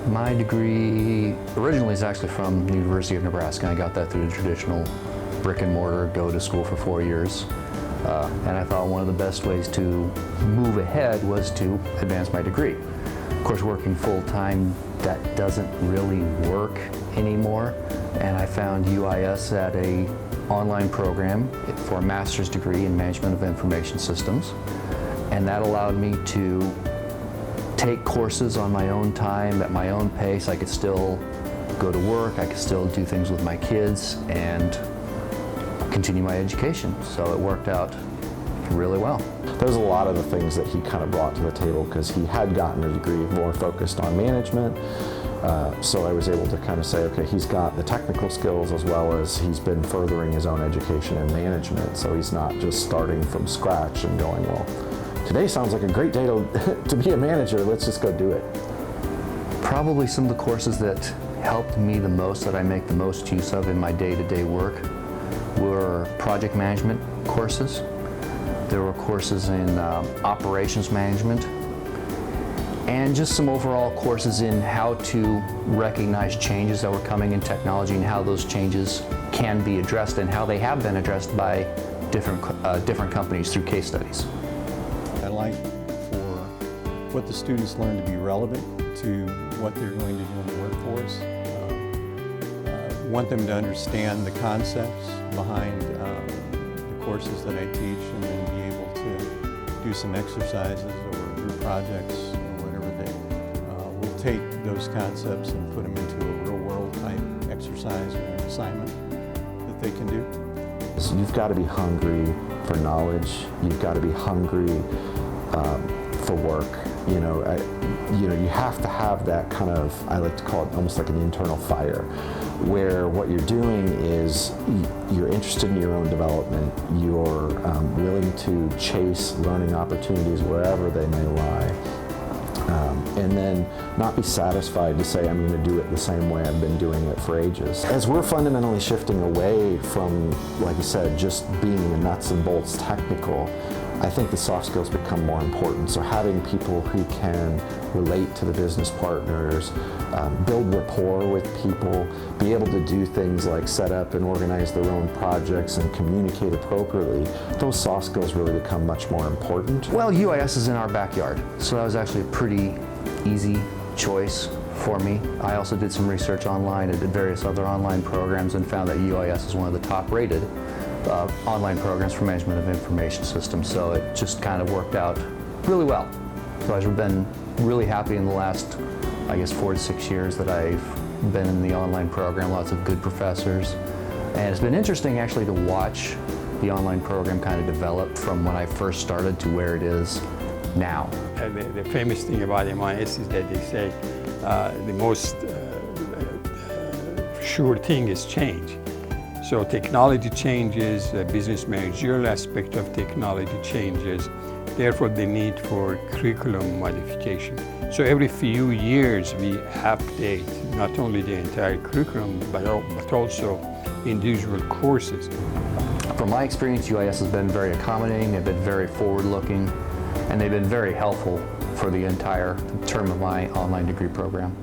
My degree originally is actually from the University of Nebraska. I got that through the traditional brick and mortar, go to school for 4 years. And I thought one of the best ways to move ahead was to advance my degree. Of course, working full-time, that doesn't really work anymore. And I found UIS at an online program for a master's degree in management of information systems. And that allowed me to take courses on my own time, at my own pace. I could still go to work, I could still do things with my kids, and continue my education. So it worked out really well. There's a lot of the things that he kind of brought to the table because he had gotten a degree more focused on management. So I was able to kind of say, okay, he's got the technical skills as well as he's been furthering his own education in management. So he's not just starting from scratch and going, well, today sounds like a great day to be a manager, let's just go do it. Probably some of the courses that helped me the most, that I make the most use of in my day-to-day work, were project management courses. There were courses in operations management, and just some overall courses in how to recognize changes that were coming in technology and how those changes can be addressed and how they have been addressed by different companies through case studies. I like for what the students learn to be relevant to what they're going to do in the workforce. Want them to understand the concepts behind the courses that I teach, and then be able to do some exercises or group projects or whatever that will take those concepts and put them into a real-world type exercise or assignment that they can do. So you've got to be hungry for knowledge. You've got to be hungry for work. You have to have that kind of, I like to call it almost like an internal fire, where what you're doing is you're interested in your own development. You're willing to chase learning opportunities wherever they may lie. And then not be satisfied to say, I'm going to do it the same way I've been doing it for ages. As we're fundamentally shifting away from, like you said, just being the nuts and bolts technical, I think the soft skills become more important. So having people who can relate to the business partners, build rapport with people, be able to do things like set up and organize their own projects and communicate appropriately, those soft skills really become much more important. Well, UIS is in our backyard, so that was actually a pretty easy choice for me. I also did some research online. I did various other online programs and found that UIS is one of the top-rated online programs for management of information systems, so it just kind of worked out really well. So I've been really happy in the last, I guess, 4 to 6 years that I've been in the online program, lots of good professors. And it's been interesting actually to watch the online program kind of develop from when I first started to where it is now. The famous thing about MIS is that they say the most sure thing is change. So technology changes, the business managerial aspect of technology changes, therefore the need for curriculum modification. So every few years we update not only the entire curriculum but also individual courses. From my experience, UIS has been very accommodating, they've been very forward-looking, and they've been very helpful for the entire term of my online degree program.